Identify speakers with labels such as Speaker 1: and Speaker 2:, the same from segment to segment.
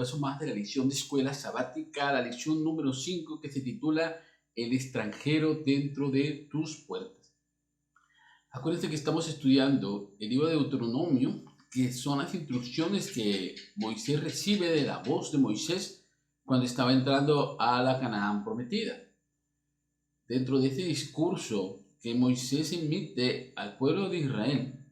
Speaker 1: paso más de la lección de escuela sabática, la lección número 5 que se titula El extranjero dentro de tus puertas. Acuérdense que estamos estudiando el libro de Deuteronomio, que son las instrucciones que Moisés recibe de la voz de Moisés cuando estaba entrando a la Canaán prometida. Dentro de este discurso que Moisés emite al pueblo de Israel,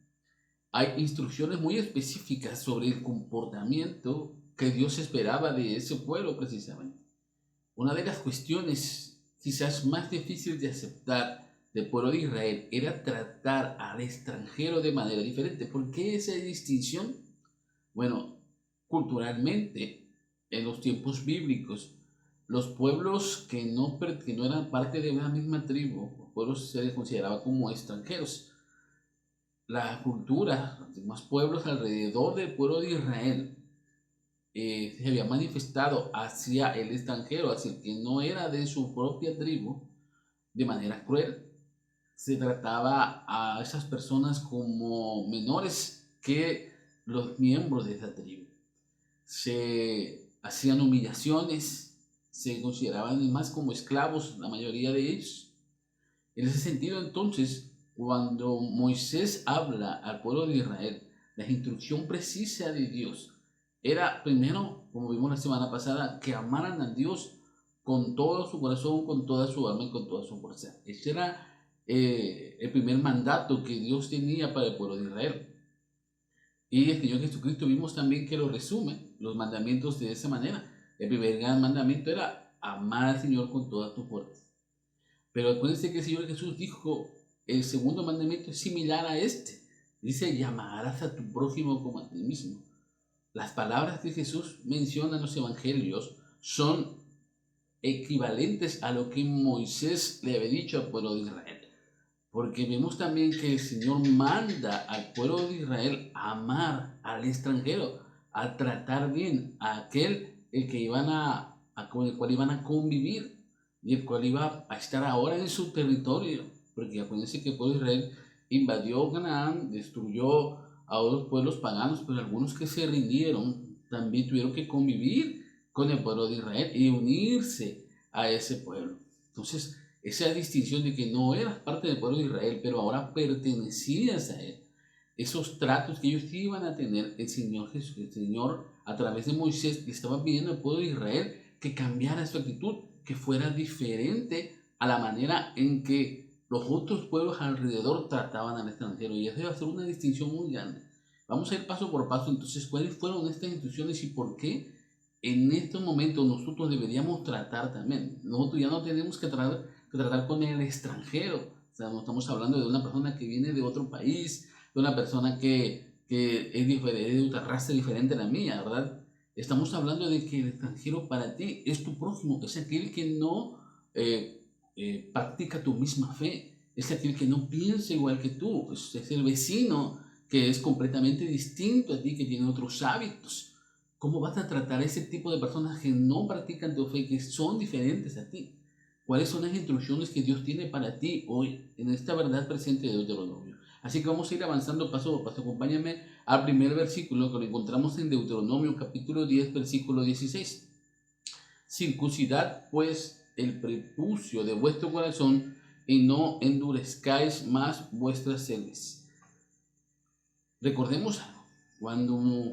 Speaker 1: hay instrucciones muy específicas sobre el comportamiento que Dios esperaba de ese pueblo precisamente. Una de las cuestiones quizás más difíciles de aceptar del pueblo de Israel era tratar al extranjero de manera diferente. ¿Por qué esa distinción? Bueno, culturalmente, en los tiempos bíblicos, los pueblos que no eran parte de una misma tribu, los pueblos se les consideraba como extranjeros. La cultura, los demás pueblos alrededor del pueblo de Israel se había manifestado hacia el extranjero, hacia el que no era de su propia tribu, de manera cruel. Se trataba a esas personas como menores que los miembros de esa tribu. Se hacían humillaciones, se consideraban más como esclavos la mayoría de ellos. En ese sentido, entonces, cuando Moisés habla al pueblo de Israel, la instrucción precisa de Dios era primero, como vimos la semana pasada, que amaran a Dios con todo su corazón, con toda su alma y con toda su fuerza. Ese era el primer mandato que Dios tenía para el pueblo de Israel. Y el Señor Jesucristo vimos también que lo resume los mandamientos de esa manera. El primer gran mandamiento era amar al Señor con toda tu fuerza. Pero acuérdense que el Señor Jesús dijo, el segundo mandamiento es similar a este. Dice, llamarás a tu prójimo como a ti mismo. Las palabras que Jesús menciona en los evangelios son equivalentes a lo que Moisés le había dicho al pueblo de Israel. Porque vemos también que el Señor manda al pueblo de Israel a amar al extranjero, a tratar bien a aquel con el cual iban a convivir y el cual iba a estar ahora en su territorio. Porque acuérdense que el pueblo de Israel invadió Canaán, destruyó a otros pueblos paganos, pero algunos que se rindieron también tuvieron que convivir con el pueblo de Israel y unirse a ese pueblo. Entonces, esa distinción de que no eras parte del pueblo de Israel, pero ahora pertenecías a él, esos tratos que ellos iban a tener, el Señor Jesús, el Señor a través de Moisés le estaba pidiendo al pueblo de Israel que cambiara su actitud, que fuera diferente a la manera en que los otros pueblos alrededor trataban al extranjero. Y eso iba a ser una distinción muy grande. Vamos a ir paso por paso, entonces, ¿cuáles fueron estas instrucciones y por qué en estos momentos nosotros deberíamos tratar también? Nosotros ya no tenemos que tratar con el extranjero. O sea, no estamos hablando de una persona que viene de otro país, de una persona que es de otra raza diferente a la mía, ¿verdad? Estamos hablando de que el extranjero para ti es tu prójimo, es aquel que no practica tu misma fe, es aquel que no piensa igual que tú, es el vecino que es completamente distinto a ti, que tiene otros hábitos. ¿Cómo vas a tratar a ese tipo de personas que no practican tu fe, que son diferentes a ti? ¿Cuáles son las instrucciones que Dios tiene para ti hoy en esta verdad presente de Deuteronomio? Así que vamos a ir avanzando paso por paso. Acompáñame al primer versículo que lo encontramos en Deuteronomio capítulo 10, versículo 16. Circuncidad pues el prepucio de vuestro corazón y no endurezcáis más vuestras cerviz. Recordemos algo.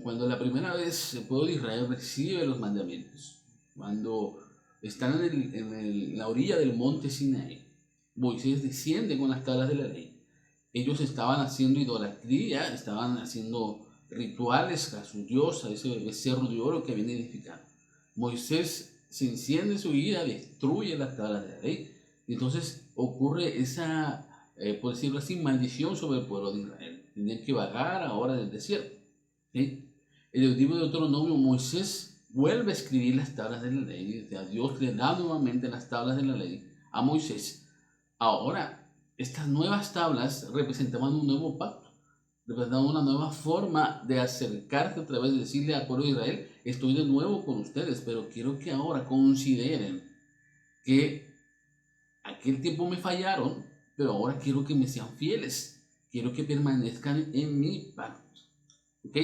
Speaker 1: Cuando la primera vez el pueblo de Israel recibe los mandamientos, cuando están en la orilla del monte Sinaí, Moisés desciende con las tablas de la ley. Ellos estaban haciendo idolatría, estaban haciendo rituales a su Dios, a ese becerro de oro que habían edificado. Moisés se enciende su ira, destruye las tablas de la ley, y entonces ocurre esa, por decirlo así, maldición sobre el pueblo de Israel. Tenían que vagar ahora del desierto. ¿Sí? En el libro de Deuteronomio, Moisés vuelve a escribir las tablas de la ley. A Dios le da nuevamente las tablas de la ley a Moisés. Ahora, estas nuevas tablas representaban un nuevo pacto, representaban una nueva forma de acercarse a través de decirle al pueblo de Israel, estoy de nuevo con ustedes, pero quiero que ahora consideren que aquel tiempo me fallaron, pero ahora quiero que me sean fieles, quiero que permanezcan en mi pacto. ¿Ok?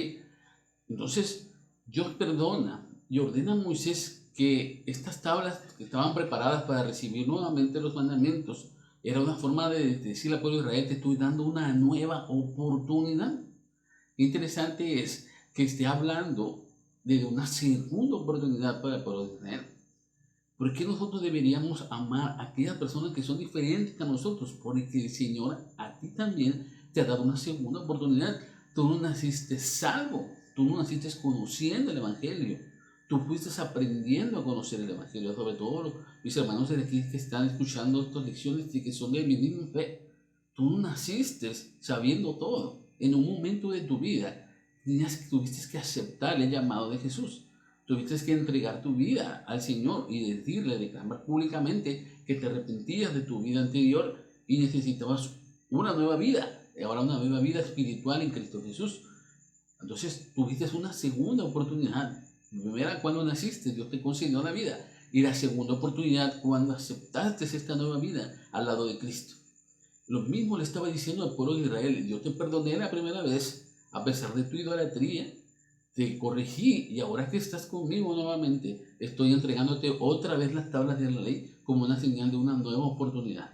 Speaker 1: Entonces, Dios perdona y ordena a Moisés que estas tablas que estaban preparadas para recibir nuevamente los mandamientos era una forma de decirle al pueblo de Israel: te estoy dando una nueva oportunidad. Interesante es que esté hablando de una segunda oportunidad para el pueblo de Israel. ¿Por qué nosotros deberíamos amar a aquellas personas que son diferentes a nosotros? Porque el Señor a ti también te ha dado una segunda oportunidad. Tú no naciste salvo, tú no naciste conociendo el Evangelio, tú fuiste aprendiendo a conocer el Evangelio. Sobre todo mis hermanos de aquí que están escuchando estas lecciones y que son de mi misma fe. Tú no naciste sabiendo todo. En un momento de tu vida tuviste que aceptar el llamado de Jesús. Tuviste que entregar tu vida al Señor y decirle, declarar públicamente que te arrepentías de tu vida anterior y necesitabas una nueva vida, ahora una nueva vida espiritual en Cristo Jesús. Entonces tuviste una segunda oportunidad. La primera, cuando naciste, Dios te concedió la vida. Y la segunda oportunidad, cuando aceptaste esta nueva vida al lado de Cristo. Lo mismo le estaba diciendo al pueblo de Israel: yo te perdoné la primera vez, a pesar de tu idolatría, te corregí, y ahora que estás conmigo nuevamente, estoy entregándote otra vez las tablas de la ley como una señal de una nueva oportunidad.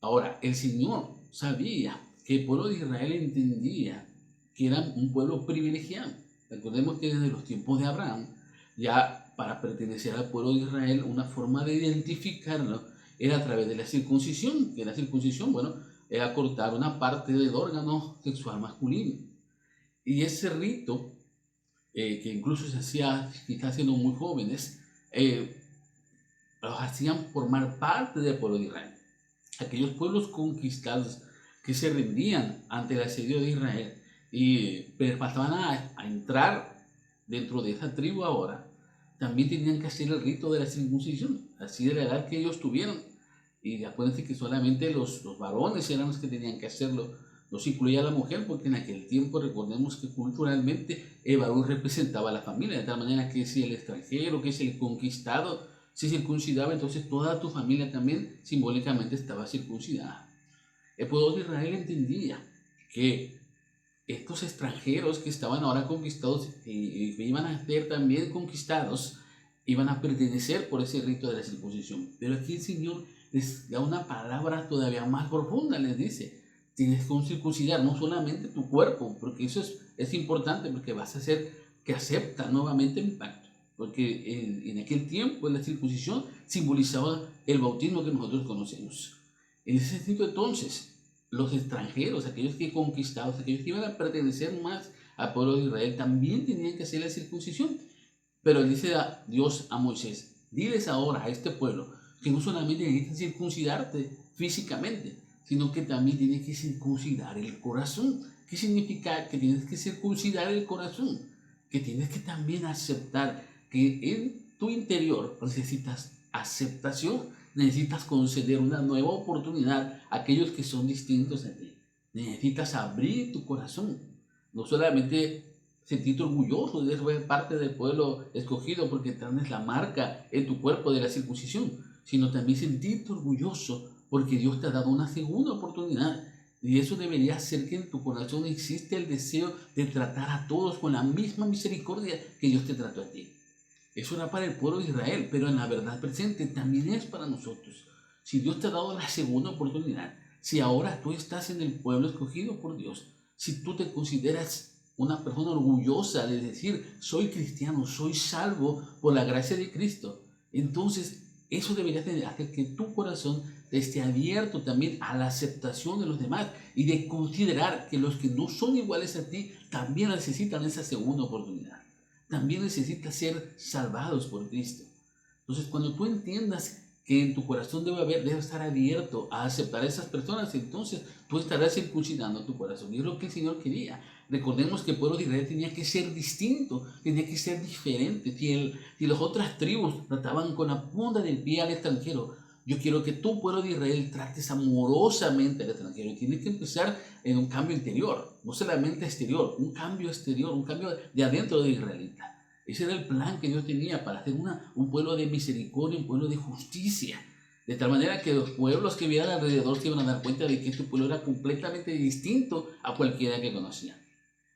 Speaker 1: Ahora, el Señor sabía que el pueblo de Israel entendía que era un pueblo privilegiado. Recordemos que desde los tiempos de Abraham, ya para pertenecer al pueblo de Israel, una forma de identificarlo era a través de la circuncisión, que la circuncisión, bueno, era cortar una parte del órgano sexual masculino. Y ese rito, que incluso se hacía quizás siendo muy jóvenes, los hacían formar parte del pueblo de Israel. Aquellos pueblos conquistados que se rendían ante el asedio de Israel y pasaban a entrar dentro de esa tribu ahora, también tenían que hacer el rito de la circuncisión, así de la edad que ellos tuvieron. Y acuérdense que solamente los varones eran los que tenían que hacerlo, no se incluía a la mujer, porque en aquel tiempo recordemos que culturalmente el varón representaba a la familia, de tal manera que si el extranjero, que si el conquistado se circuncidaba, entonces toda tu familia también simbólicamente estaba circuncidada. El pueblo de Israel entendía que estos extranjeros que estaban ahora conquistados y que iban a ser también conquistados, iban a pertenecer por ese rito de la circuncisión. Pero aquí el Señor les da una palabra todavía más profunda, les dice: tienes que circuncidar no solamente tu cuerpo, porque eso es importante, porque vas a hacer que acepta nuevamente el pacto. Porque en aquel tiempo la circuncisión simbolizaba el bautismo que nosotros conocemos. En ese sentido, entonces, los extranjeros, aquellos que conquistados, aquellos que iban a pertenecer más al pueblo de Israel, también tenían que hacer la circuncisión. Pero dice Dios a Moisés: diles ahora a este pueblo que no solamente necesitas circuncidarte físicamente, sino que también tienes que circuncidar el corazón. ¿Qué significa que tienes que circuncidar el corazón? Que tienes que también aceptar que en tu interior necesitas aceptación, necesitas conceder una nueva oportunidad a aquellos que son distintos a ti. Necesitas abrir tu corazón, no solamente sentirte orgulloso de ser parte del pueblo escogido porque tienes la marca en tu cuerpo de la circuncisión, sino también sentirte orgulloso porque Dios te ha dado una segunda oportunidad. Y eso debería hacer que en tu corazón existe el deseo de tratar a todos con la misma misericordia que Dios te trató a ti. Eso era para el pueblo de Israel, pero en la verdad presente también es para nosotros. Si Dios te ha dado la segunda oportunidad, si ahora tú estás en el pueblo escogido por Dios, si tú te consideras una persona orgullosa de decir: soy cristiano, soy salvo por la gracia de Cristo, entonces eso debería hacer que tu corazón esté abierto también a la aceptación de los demás y de considerar que los que no son iguales a ti también necesitan esa segunda oportunidad. También necesitan ser salvados por Cristo. Entonces, cuando tú entiendas que en tu corazón debe estar abierto a aceptar a esas personas, entonces tú estarás circuncidando tu corazón. Y es lo que el Señor quería. Recordemos que el pueblo de Israel tenía que ser distinto, tenía que ser diferente. Si las otras tribus trataban con la punta del pie al extranjero, yo quiero que tu pueblo de Israel trates amorosamente al extranjero. Tienes que empezar en un cambio interior, no solamente exterior, un cambio exterior, un cambio de adentro de israelita. Ese era el plan que Dios tenía para hacer un pueblo de misericordia, un pueblo de justicia. De tal manera que los pueblos que vieran alrededor se iban a dar cuenta de que este pueblo era completamente distinto a cualquiera que conocían.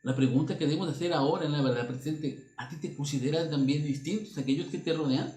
Speaker 1: La pregunta que debemos hacer ahora en la verdad presente, ¿a ti te consideran también distintos a aquellos que te rodean?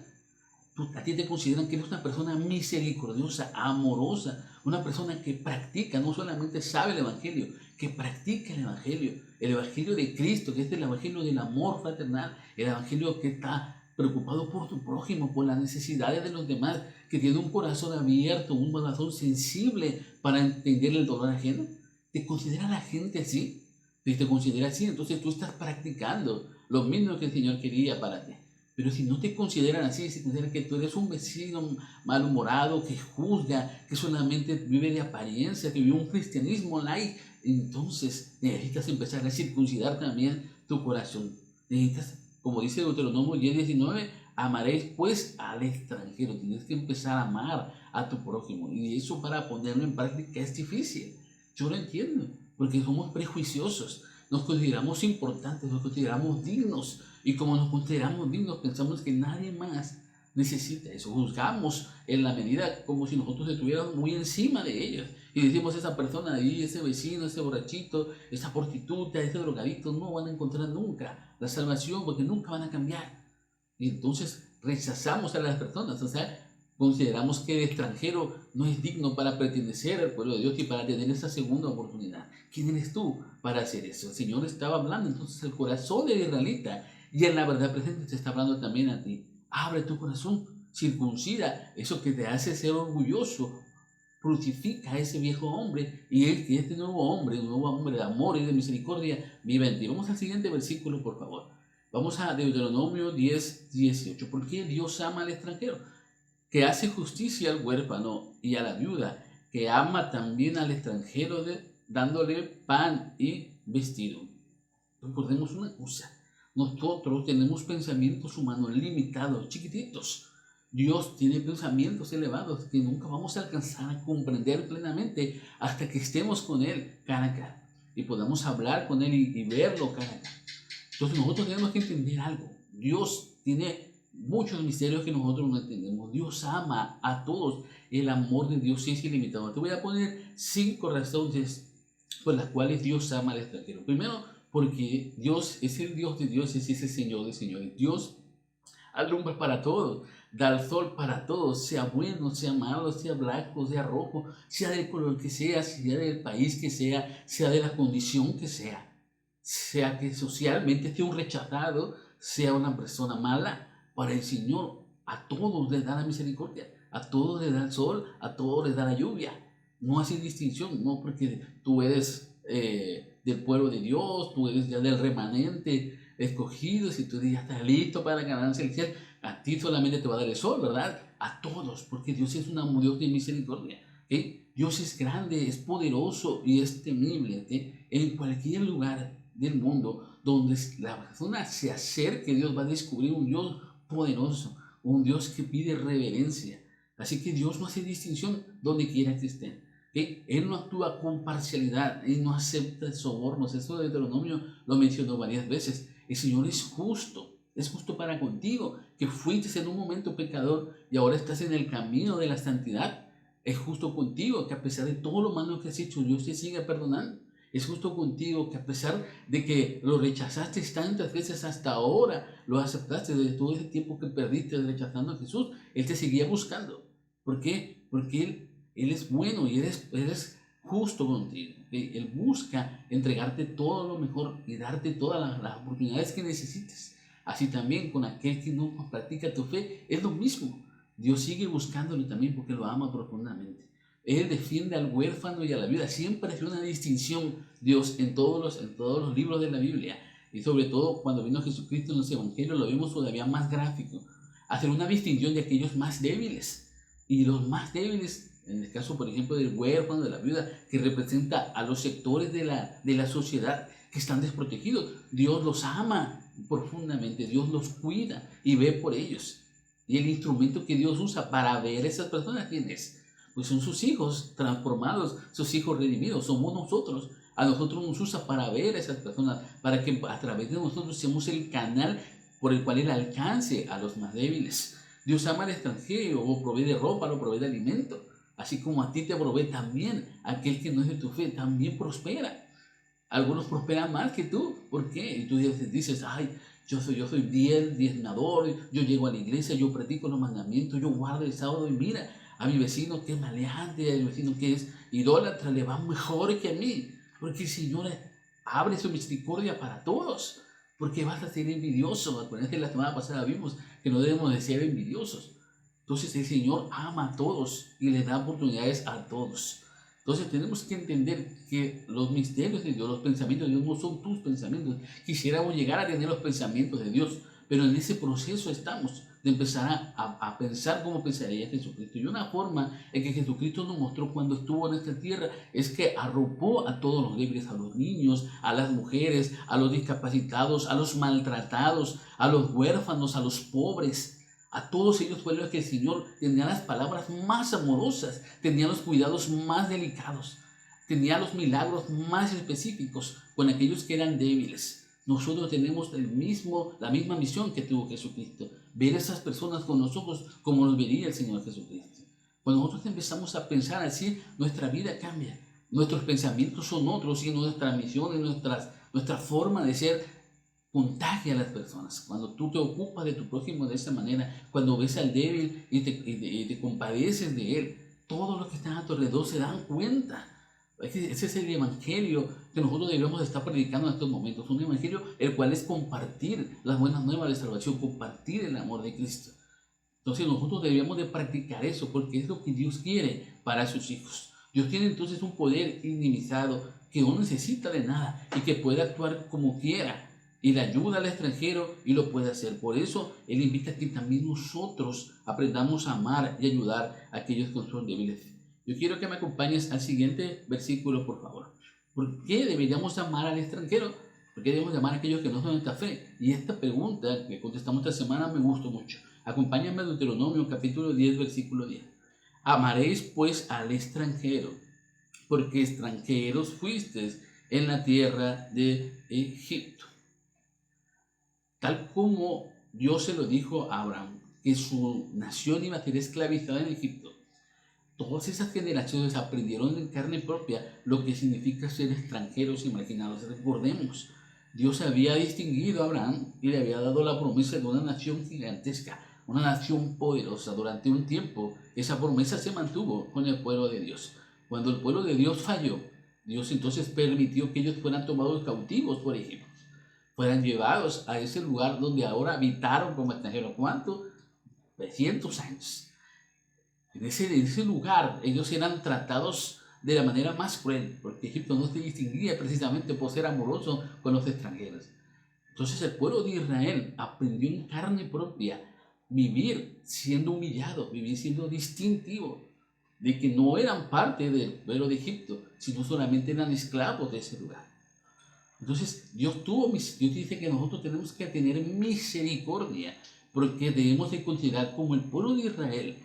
Speaker 1: A ti te consideran que eres una persona misericordiosa, amorosa, una persona que practica, no solamente sabe el Evangelio, que practica el Evangelio de Cristo, que es el Evangelio del amor fraternal, el Evangelio que está preocupado por tu prójimo, por las necesidades de los demás, que tiene un corazón abierto, un corazón sensible para entender el dolor ajeno. ¿Te considera la gente así? Si te considera así, entonces tú estás practicando lo mismo que el Señor quería para ti. Pero si no te consideran así, si consideran que tú eres un vecino malhumorado, que juzga, que solamente vive de apariencia, que vive un cristianismo light, entonces necesitas empezar a circuncidar también tu corazón. Necesitas, como dice Deuteronomio 10:19, amaréis pues al extranjero. Tienes que empezar a amar a tu prójimo. Y eso para ponerlo en práctica es difícil. Yo lo entiendo, porque somos prejuiciosos. Nos consideramos importantes, nos consideramos dignos. Y como nos consideramos dignos, pensamos que nadie más necesita eso. Juzgamos en la medida como si nosotros estuviéramos muy encima de ellos. Y decimos, esa persona ahí, ese vecino, ese borrachito, esa prostituta, ese drogadicto, no van a encontrar nunca la salvación porque nunca van a cambiar. Y entonces rechazamos a las personas, o sea, consideramos que el extranjero no es digno para pertenecer al pueblo de Dios y para tener esa segunda oportunidad. ¿Quién eres tú para hacer eso? El Señor estaba hablando entonces el corazón del israelita y en la verdad presente te está hablando también a ti. Abre tu corazón, circuncida eso que te hace ser orgulloso. Crucifica a ese viejo hombre y este nuevo hombre, un nuevo hombre de amor y de misericordia, vive en ti. Vamos al siguiente versículo, por favor. Vamos a Deuteronomio 10:18. ¿Por qué Dios ama al extranjero? Que hace justicia al huérfano y a la viuda, que ama también al extranjero dándole pan y vestido. Recordemos una cosa, nosotros tenemos pensamientos humanos limitados, chiquititos. Dios tiene pensamientos elevados que nunca vamos a alcanzar a comprender plenamente hasta que estemos con Él cara a cara y podamos hablar con Él y verlo cara a cara. Entonces nosotros tenemos que entender algo. Dios tiene muchos misterios que nosotros no entendemos. Dios ama a todos. El amor de Dios es ilimitado. Te voy a poner 5 razones por las cuales Dios ama al extranjero. Primero, porque Dios es el Dios de dioses y es el Señor de señores. Dios alumbra para todos, da el sol para todos, sea bueno, sea malo, sea blanco, sea rojo, sea del color que sea del país que sea de la condición que sea que socialmente esté un rechazado, sea una persona mala, para el Señor a todos les da la misericordia, a todos les da el sol, a todos les da la lluvia. No hace distinción, no porque tú eres del pueblo de Dios, tú eres ya del remanente escogido, si tú ya estás listo para ganarse el cielo, a ti solamente te va a dar el sol, ¿verdad? A todos, porque Dios es un Dios de misericordia. ¿Okay? Dios es grande, es poderoso y es temible. ¿Okay? En cualquier lugar del mundo donde la persona se acerque, Dios va a descubrir un Dios poderoso, un Dios que pide reverencia. Así que Dios no hace distinción donde quiera que estén. ¿Okay? Él no actúa con parcialidad, Él no acepta sobornos. Eso de Deuteronomio lo mencionó varias veces. El Señor es justo para contigo, que fuiste en un momento pecador y ahora estás en el camino de la santidad. Es justo contigo que a pesar de todo lo malo que has hecho, Dios te sigue perdonando. Es justo contigo que a pesar de que lo rechazaste tantas veces hasta ahora, lo aceptaste desde todo ese tiempo que perdiste rechazando a Jesús, Él te seguía buscando. ¿Por qué? Porque Él es bueno y Él es justo contigo. Él busca entregarte todo lo mejor y darte todas las oportunidades que necesites. Así también con aquel que no practica tu fe, es lo mismo. Dios sigue buscándolo también porque lo ama profundamente. Él defiende al huérfano y a la viuda. Siempre hace una distinción Dios en todos los libros de la Biblia. Y sobre todo cuando vino Jesucristo en los evangelios lo vimos todavía más gráfico. Hacer una distinción de aquellos más débiles. Y los más débiles, en el caso por ejemplo del huérfano, de la viuda, que representa a los sectores de la sociedad que están desprotegidos. Dios los ama profundamente, Dios los cuida y ve por ellos. Y el instrumento que Dios usa para ver a esas personas, ¿quién es? Pues son sus hijos transformados, sus hijos redimidos, somos nosotros. A nosotros nos usa para ver a esas personas, para que a través de nosotros seamos el canal por el cual Él alcance a los más débiles. Dios ama al extranjero, o provee de ropa, o provee de alimento. Así como a ti te provee también, aquel que no es de tu fe, también prospera. Algunos prosperan más que tú. ¿Por qué? Y tú dices, ay, yo soy bien diezmador, yo llego a la iglesia, yo practico los mandamientos, yo guardo el sábado y mira, a mi vecino que es maleante, a mi vecino que es idólatra, le va mejor que a mí. Porque el Señor abre su misericordia para todos. Porque vas a ser envidioso. Acuérdense, la semana pasada vimos que no debemos de ser envidiosos. Entonces el Señor ama a todos y le da oportunidades a todos. Entonces tenemos que entender que los misterios de Dios, los pensamientos de Dios no son tus pensamientos. Quisiéramos llegar a tener los pensamientos de Dios, pero en ese proceso estamos de empezar a pensar como pensaría Jesucristo. Y una forma en que Jesucristo nos mostró cuando estuvo en esta tierra es que arropó a todos los débiles, a los niños, a las mujeres, a los discapacitados, a los maltratados, a los huérfanos, a los pobres. A todos ellos fue lo que el Señor tenía las palabras más amorosas, tenía los cuidados más delicados, tenía los milagros más específicos con aquellos que eran débiles. Nosotros tenemos la misma misión que tuvo Jesucristo, ver a esas personas con los ojos como los vería el Señor Jesucristo. Cuando nosotros empezamos a pensar así, nuestra vida cambia. Nuestros pensamientos son otros y nuestra misión y nuestra forma de ser contagia a las personas. Cuando tú te ocupas de tu prójimo de esa manera, cuando ves al débil y te compadeces de él, todos los que están a tu alrededor se dan cuenta. Ese es el evangelio que nosotros debemos estar predicando en estos momentos. Un evangelio el cual es compartir las buenas nuevas de salvación, compartir el amor de Cristo. Entonces nosotros debemos de practicar eso porque es lo que Dios quiere para sus hijos. Dios tiene entonces un poder ilimitado que no necesita de nada y que puede actuar como quiera y le ayuda al extranjero y lo puede hacer. Por eso Él invita a que también nosotros aprendamos a amar y ayudar a aquellos que son débiles. Yo quiero que me acompañes al siguiente versículo, por favor. ¿Por qué deberíamos amar al extranjero? ¿Por qué debemos amar a aquellos que no son de esta fe? Y esta pregunta que contestamos esta semana me gustó mucho. Acompáñame a Deuteronomio capítulo 10, versículo 10. Amaréis pues al extranjero, porque extranjeros fuisteis en la tierra de Egipto. Tal como Dios se lo dijo a Abraham, que su nación iba a ser esclavizada en Egipto, todas esas generaciones aprendieron en carne propia lo que significa ser extranjeros y marginados. Recordemos, Dios había distinguido a Abraham y le había dado la promesa de una nación gigantesca, una nación poderosa. Durante un tiempo, esa promesa se mantuvo con el pueblo de Dios. Cuando el pueblo de Dios falló, Dios entonces permitió que ellos fueran tomados cautivos por Egipto, fueran llevados a ese lugar donde ahora habitaron como extranjeros. ¿Cuánto? 300 años. En ese lugar ellos eran tratados de la manera más cruel, porque Egipto no se distinguía precisamente por ser amoroso con los extranjeros. Entonces el pueblo de Israel aprendió en carne propia vivir siendo humillado, vivir siendo distintivo, de que no eran parte del pueblo de Egipto, sino solamente eran esclavos de ese lugar. Entonces Dios dice que nosotros tenemos que tener misericordia, porque debemos de considerar como el pueblo de Israel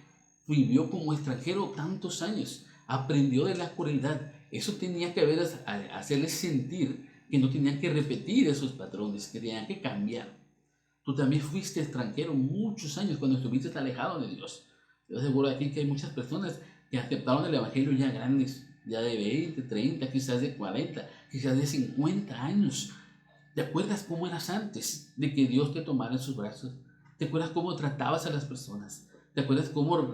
Speaker 1: vivió como extranjero tantos años, aprendió de la crueldad. Eso tenía que hacerles sentir que no tenían que repetir esos patrones, que tenían que cambiar. Tú también fuiste extranjero muchos años cuando estuviste alejado de Dios. Yo seguro aquí que hay muchas personas que aceptaron el evangelio ya grandes, ya de 20, 30, quizás de 40, quizás de 50 años. ¿Te acuerdas cómo eras antes de que Dios te tomara en sus brazos? ¿Te acuerdas cómo tratabas a las personas? ¿Te acuerdas cómo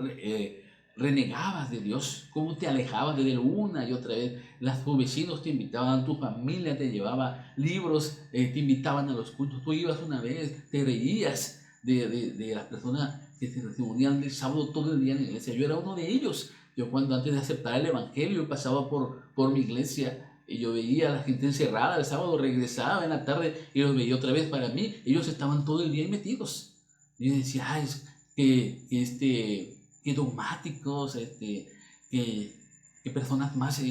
Speaker 1: renegabas de Dios? ¿Cómo te alejabas de Él una y otra vez? Tus vecinos te invitaban, tu familia te llevaba libros, te invitaban a los cultos. Tú ibas una vez, te reías de las personas que se reunían el sábado todo el día en la iglesia. Yo era uno de ellos. Yo cuando antes de aceptar el evangelio pasaba por mi iglesia y yo veía a la gente encerrada el sábado, regresaba en la tarde y los veía otra vez. Para mí, ellos estaban todo el día ahí metidos. Y yo decía, ay, que dogmáticos, que personas más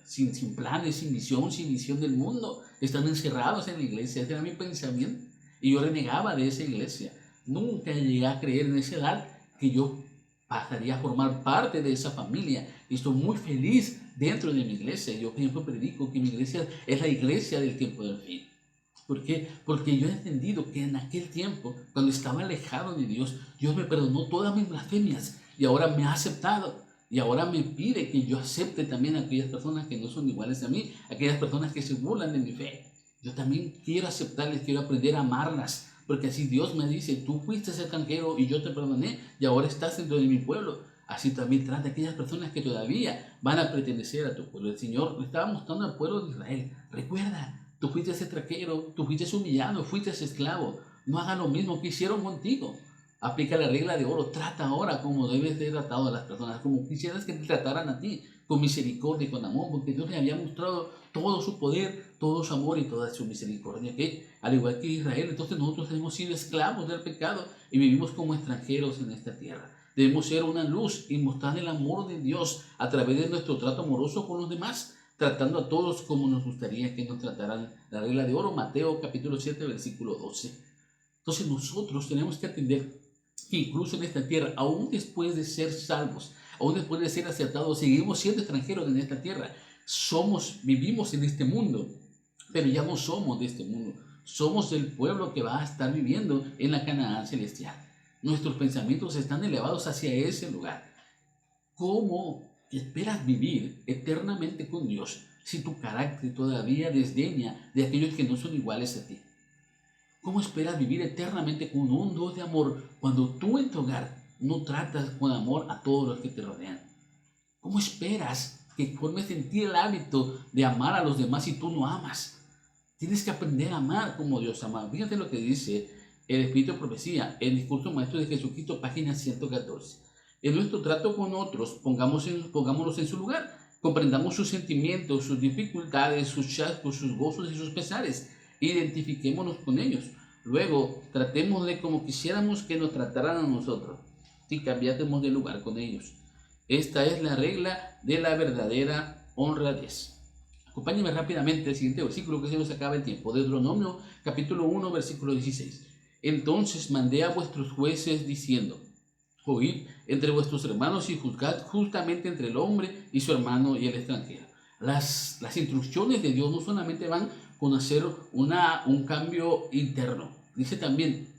Speaker 1: sin planes, sin visión del mundo, están encerrados en la iglesia. Ese era mi pensamiento. Y yo renegaba de esa iglesia. Nunca llegué a creer en esa edad que yo pasaría a formar parte de esa familia. Y estoy muy feliz dentro de mi iglesia. Yo siempre predico que mi iglesia es la iglesia del tiempo del fin. ¿Por qué? Porque yo he entendido que en aquel tiempo, cuando estaba alejado de Dios, Dios me perdonó todas mis blasfemias y ahora me ha aceptado. Y ahora me pide que yo acepte también a aquellas personas que no son iguales a mí, aquellas personas que se burlan de mi fe. Yo también quiero aceptarles, quiero aprender a amarlas, porque así Dios me dice, tú fuiste extranjero y yo te perdoné y ahora estás dentro de mi pueblo. Así también trata a aquellas personas que todavía van a pertenecer a tu pueblo. El Señor le estaba mostrando al pueblo de Israel, recuerda, tú fuiste extranjero, tú fuiste humillado, fuiste esclavo. No hagas lo mismo que hicieron contigo. Aplica la regla de oro, trata ahora como debes de tratado a las personas, como quisieras que te trataran a ti, con misericordia y con amor, porque Dios le había mostrado todo su poder, todo su amor y toda su misericordia, que al igual que Israel, entonces nosotros hemos sido esclavos del pecado y vivimos como extranjeros en esta tierra. Debemos ser una luz y mostrar el amor de Dios a través de nuestro trato amoroso con los demás, tratando a todos como nos gustaría que nos trataran. La regla de oro, Mateo capítulo 7, versículo 12. Entonces nosotros tenemos que atender que incluso en esta tierra, aún después de ser salvos, aún después de ser aceptados, seguimos siendo extranjeros en esta tierra. Vivimos en este mundo, pero ya no somos de este mundo. Somos el pueblo que va a estar viviendo en la Canaán celestial. Nuestros pensamientos están elevados hacia ese lugar. ¿Cómo esperas vivir eternamente con Dios si tu carácter todavía desdeña de aquellos que no son iguales a ti? ¿Cómo esperas vivir eternamente con un don de amor cuando tú en tu hogar no tratas con amor a todos los que te rodean? ¿Cómo esperas que formes en ti el hábito de amar a los demás si tú no amas? Tienes que aprender a amar como Dios ama. Fíjate lo que dice el Espíritu de Profecía, el discurso maestro de Jesucristo, página 114. En nuestro trato con otros, pongámonos en su lugar. Comprendamos sus sentimientos, sus dificultades, sus chascos, sus gozos y sus pesares. Identifiquémonos con ellos. Luego, tratémosle como quisiéramos que nos trataran a nosotros si cambiásemos de lugar con ellos. Esta es la regla de la verdadera honradez. Acompáñenme rápidamente al siguiente versículo que se nos acaba el tiempo. Deuteronomio capítulo 1, versículo 16. Entonces mandé a vuestros jueces diciendo, oíd entre vuestros hermanos y juzgad justamente entre el hombre y su hermano y el extranjero. Las instrucciones de Dios no solamente van con hacer un cambio interno. Dice también,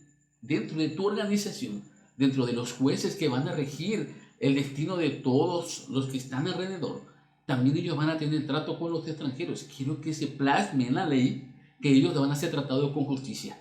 Speaker 1: dentro de tu organización, dentro de los jueces que van a regir el destino de todos los que están alrededor, también ellos van a tener trato con los extranjeros. Quiero que se plasme en la ley que ellos van a ser tratados con justicia,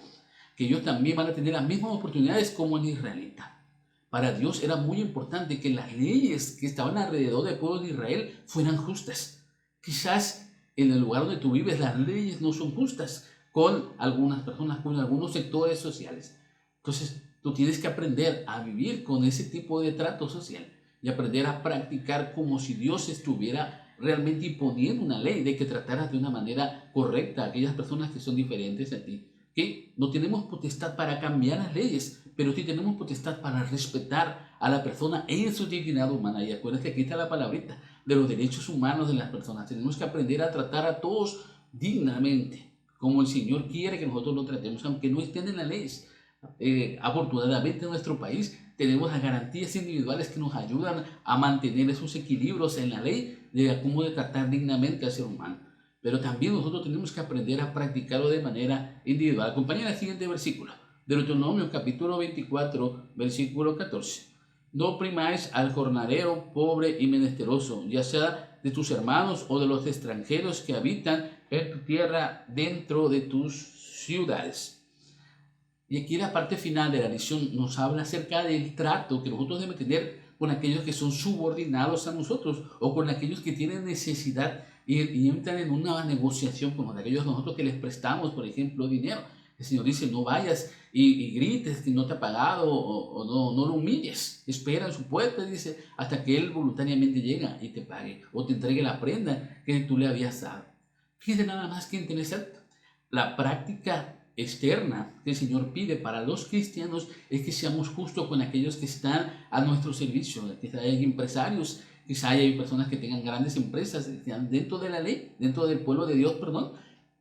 Speaker 1: que ellos también van a tener las mismas oportunidades como el israelita. Para Dios era muy importante que las leyes que estaban alrededor del pueblo de Israel fueran justas. Quizás en el lugar donde tú vives las leyes no son justas con algunas personas, con algunos sectores sociales. Entonces tú tienes que aprender a vivir con ese tipo de trato social y aprender a practicar como si Dios estuviera realmente imponiendo una ley de que trataras de una manera correcta a aquellas personas que son diferentes a ti. Que no tenemos potestad para cambiar las leyes, pero sí tenemos potestad para respetar a la persona en su dignidad humana. Y acuérdense que aquí está la palabrita de los derechos humanos de las personas. Tenemos que aprender a tratar a todos dignamente, como el Señor quiere que nosotros lo tratemos, aunque no estén en las leyes. Afortunadamente en nuestro país tenemos las garantías individuales que nos ayudan a mantener esos equilibrios en la ley de cómo tratar dignamente al ser humano. Pero también nosotros tenemos que aprender a practicarlo de manera individual. Acompáñenme al siguiente versículo. Deuteronomio capítulo 24, versículo 14. No oprimáis al jornalero, pobre y menesteroso, ya sea de tus hermanos o de los extranjeros que habitan en tu tierra dentro de tus ciudades. Y aquí la parte final de la lección nos habla acerca del trato que nosotros debemos tener con aquellos que son subordinados a nosotros o con aquellos que tienen necesidad y entran en una negociación con aquellos nosotros que les prestamos, por ejemplo, dinero. El Señor dice, no vayas y grites que no te ha pagado o no lo humilles. Espera en su puerta, dice, hasta que Él voluntariamente llega y te pague o te entregue la prenda que tú le habías dado. Fíjense nada más que interesante. La práctica externa que el Señor pide para los cristianos es que seamos justos con aquellos que están a nuestro servicio. Quizá hay empresarios, quizá hay personas que tengan grandes empresas que están dentro de la ley, dentro del pueblo de Dios, perdón.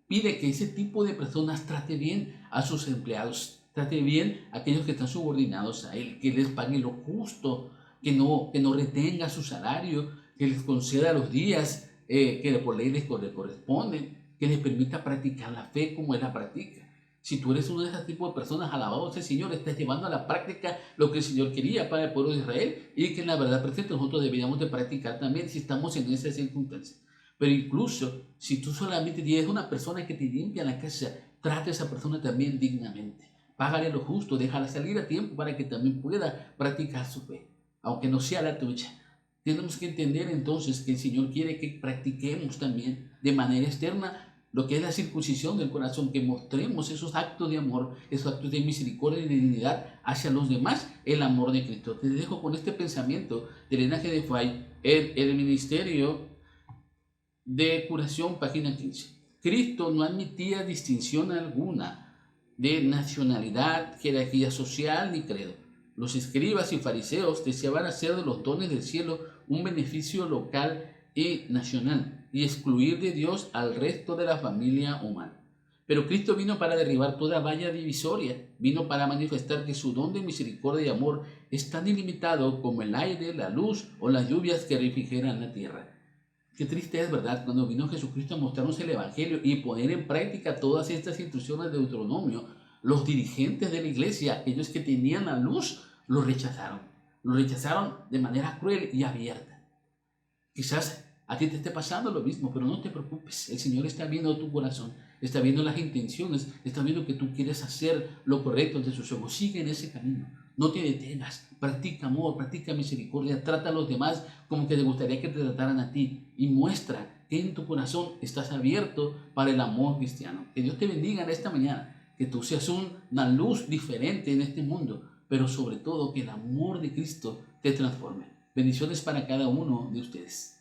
Speaker 1: Pide que ese tipo de personas trate bien a sus empleados, trate bien a aquellos que están subordinados a Él, que les pague lo justo, que no retenga su salario, que les conceda los días que por ley les corresponden, que les permita practicar la fe como Él la practica. Si tú eres uno de esos tipos de personas, alabado sea el Señor, estás llevando a la práctica lo que el Señor quería para el pueblo de Israel y que en la verdad presente nosotros deberíamos de practicar también si estamos en esas circunstancias. Pero incluso si tú solamente tienes una persona que te limpia la casa, trata a esa persona también dignamente. Págale lo justo, déjala salir a tiempo para que también pueda practicar su fe, aunque no sea la tuya. Tenemos que entender entonces que el Señor quiere que practiquemos también de manera externa lo que es la circuncisión del corazón, que mostremos esos actos de amor, esos actos de misericordia y de dignidad hacia los demás, el amor de Cristo. Te dejo con este pensamiento del linaje de Fay, el Ministerio de Curación, página 15. Cristo no admitía distinción alguna de nacionalidad, jerarquía social ni credo. Los escribas y fariseos deseaban hacer de los dones del cielo un beneficio local y nacional y excluir de Dios al resto de la familia humana. Pero Cristo vino para derribar toda valla divisoria, vino para manifestar que su don de misericordia y amor es tan ilimitado como el aire, la luz o las lluvias que refrigeran la tierra. Qué triste es, ¿verdad?, cuando vino Jesucristo a mostrarnos el Evangelio y poner en práctica todas estas instrucciones de Deuteronomio, los dirigentes de la iglesia, aquellos que tenían la luz, lo rechazaron. Lo rechazaron de manera cruel y abierta. Quizás a ti te esté pasando lo mismo, pero no te preocupes. El Señor está viendo tu corazón, está viendo las intenciones, está viendo que tú quieres hacer lo correcto ante sus ojos. Sigue en ese camino. No te detengas. Practica amor, practica misericordia. Trata a los demás como que te gustaría que te trataran a ti. Y muestra que en tu corazón estás abierto para el amor cristiano. Que Dios te bendiga en esta mañana. Que tú seas una luz diferente en este mundo. Pero sobre todo que el amor de Cristo te transforme. Bendiciones para cada uno de ustedes.